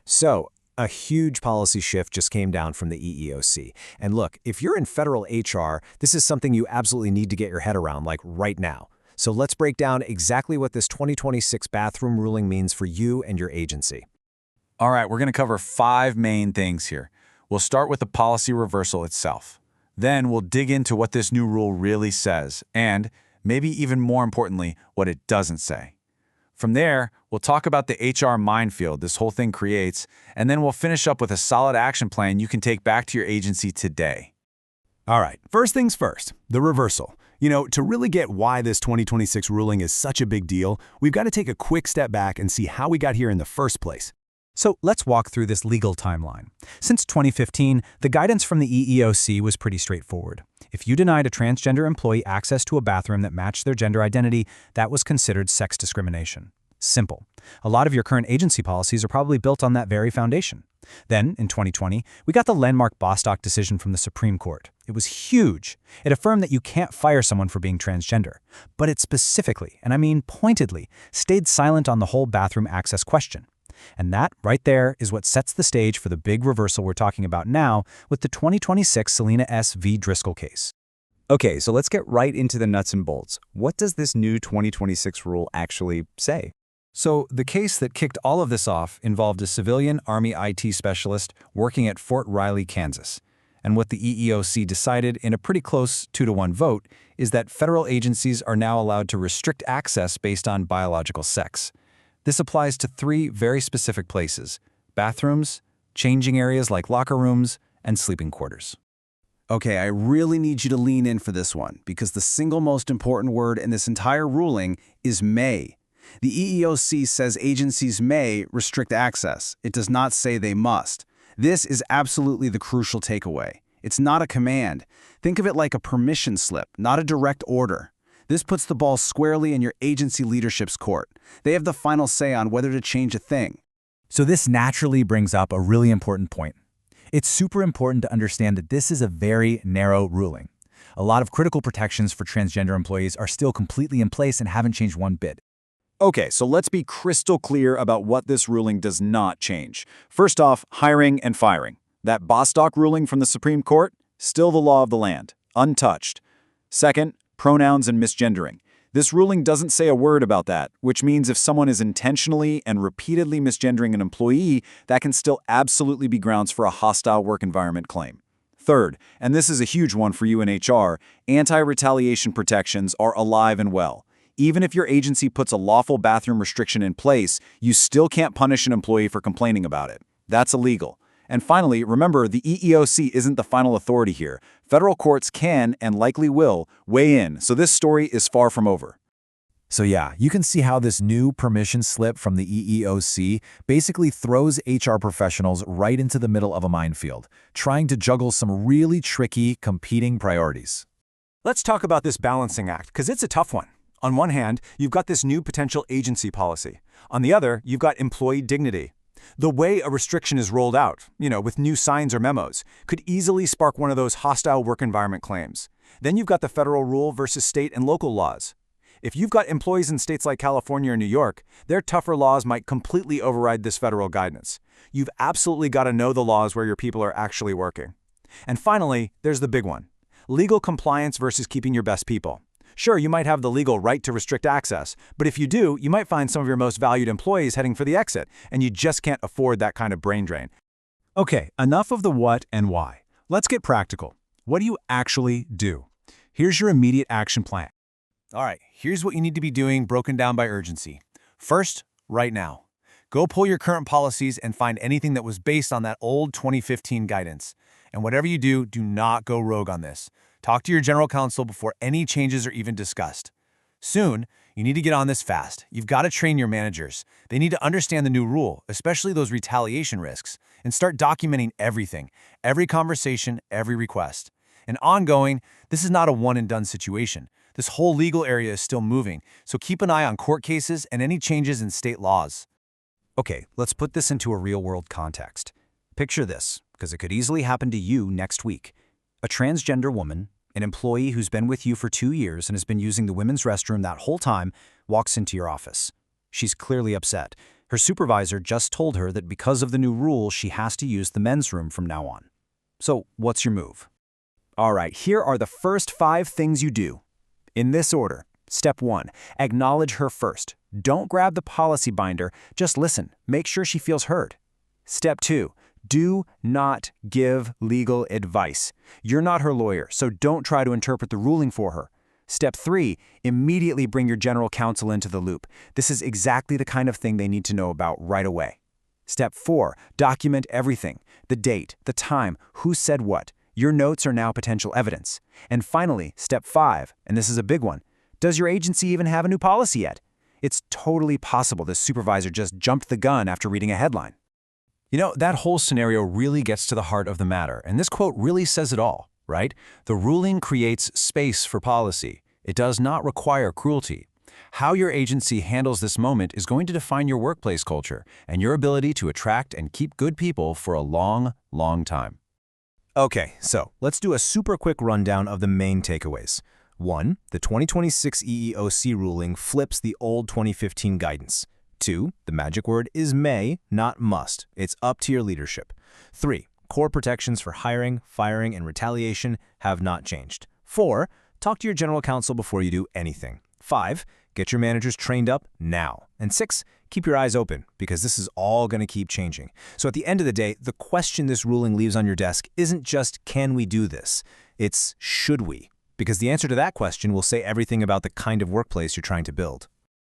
So, a huge policy shift just came down from the EEOC. And look, if you're in federal HR, this is something you absolutely need to get your head around, like right now. So let's break down exactly what this 2026 bathroom ruling means for you and your agency. All right, we're going to cover 5 main things here. We'll start with the policy reversal itself. Then we'll dig into what this new rule really says, and, maybe even more importantly, what it doesn't say. From there, we'll talk about the HR minefield this whole thing creates, and then we'll finish up with a solid action plan you can take back to your agency today. All right, first things first, the reversal. To really get why this 2026 ruling is such a big deal, we've got to take a quick step back and see how we got here in the first place. So let's walk through this legal timeline. Since 2015, the guidance from the EEOC was pretty straightforward. If you denied a transgender employee access to a bathroom that matched their gender identity, that was considered sex discrimination. Simple. A lot of your current agency policies are probably built on that very foundation. Then, in 2020, we got the landmark Bostock decision from the Supreme Court. It was huge. It affirmed that you can't fire someone for being transgender. But it specifically, and I mean pointedly, stayed silent on the whole bathroom access question. And that, right there, is what sets the stage for the big reversal we're talking about now with the 2026 Selena S.V. Driscoll case. Okay, so let's get right into the nuts and bolts. What does this new 2026 rule actually say? So the case that kicked all of this off involved a civilian Army IT specialist working at Fort Riley, Kansas. And what the EEOC decided in a pretty close 2-to-1 vote is that federal agencies are now allowed to restrict access based on biological sex. This applies to 3 very specific places: bathrooms, changing areas like locker rooms, and sleeping quarters. Okay, I really need you to lean in for this one, because the single most important word in this entire ruling is may. The EEOC says agencies may restrict access. It does not say they must. This is absolutely the crucial takeaway. It's not a command. Think of it like a permission slip, not a direct order. This puts the ball squarely in your agency leadership's court. They have the final say on whether to change a thing. So this naturally brings up a really important point. It's super important to understand that this is a very narrow ruling. A lot of critical protections for transgender employees are still completely in place and haven't changed one bit. Okay, so let's be crystal clear about what this ruling does not change. First off, hiring and firing. That Bostock ruling from the Supreme Court, still the law of the land, untouched. Second, pronouns and misgendering. This ruling doesn't say a word about that, which means if someone is intentionally and repeatedly misgendering an employee, that can still absolutely be grounds for a hostile work environment claim. Third, and this is a huge one for you in HR, anti-retaliation protections are alive and well. Even if your agency puts a lawful bathroom restriction in place, you still can't punish an employee for complaining about it. That's illegal. And finally, remember, the EEOC isn't the final authority here. Federal courts can, and likely will, weigh in, so this story is far from over. So yeah, you can see how this new permission slip from the EEOC basically throws HR professionals right into the middle of a minefield, trying to juggle some really tricky, competing priorities. Let's talk about this balancing act, because it's a tough one. On one hand, you've got this new potential agency policy. On the other, you've got employee dignity. The way a restriction is rolled out, with new signs or memos, could easily spark one of those hostile work environment claims. Then you've got the federal rule versus state and local laws. If you've got employees in states like California or New York, their tougher laws might completely override this federal guidance. You've absolutely got to know the laws where your people are actually working. And finally, there's the big one: legal compliance versus keeping your best people. Sure, you might have the legal right to restrict access, but if you do, you might find some of your most valued employees heading for the exit, and you just can't afford that kind of brain drain. Okay, enough of the what and why. Let's get practical. What do you actually do? Here's your immediate action plan. All right, here's what you need to be doing broken down by urgency. First, right now. Go pull your current policies and find anything that was based on that old 2015 guidance. And whatever you do, do not go rogue on this. Talk to your general counsel before any changes are even discussed. Soon, you need to get on this fast. You've got to train your managers. They need to understand the new rule, especially those retaliation risks, and start documenting everything, every conversation, every request. And ongoing, this is not a one-and-done situation. This whole legal area is still moving, so keep an eye on court cases and any changes in state laws. Okay, let's put this into a real-world context. Picture this, because it could easily happen to you next week. A transgender woman, an employee who's been with you for 2 years and has been using the women's restroom that whole time, walks into your office. She's clearly upset. Her supervisor just told her that because of the new rule, she has to use the men's room from now on. So, what's your move? All right, here are the first 5 things you do. In this order. Step 1. Acknowledge her first. Don't grab the policy binder, just listen. Make sure she feels heard. Step 2. Do not give legal advice. You're not her lawyer, so don't try to interpret the ruling for her. Step 3. Immediately bring your general counsel into the loop. This is exactly the kind of thing they need to know about right away. Step 4. Document everything. The date, the time, who said what. Your notes are now potential evidence. And finally, step 5, and this is a big one. Does your agency even have a new policy yet? It's totally possible the supervisor just jumped the gun after reading a headline. You know, that whole scenario really gets to the heart of the matter, and this quote really says it all, right? The ruling creates space for policy. It does not require cruelty. How your agency handles this moment is going to define your workplace culture and your ability to attract and keep good people for a long, long time. Okay, so let's do a super quick rundown of the main takeaways. 1. The 2026 EEOC ruling flips the old 2015 guidance. 2. The magic word is may, not must. It's up to your leadership. 3. Core protections for hiring, firing, and retaliation have not changed. 4. Talk to your general counsel before you do anything. 5. Get your managers trained up now. And 6. Keep your eyes open, because this is all going to keep changing. So at the end of the day, the question this ruling leaves on your desk isn't just, can we do this? It's, should we? Because the answer to that question will say everything about the kind of workplace you're trying to build.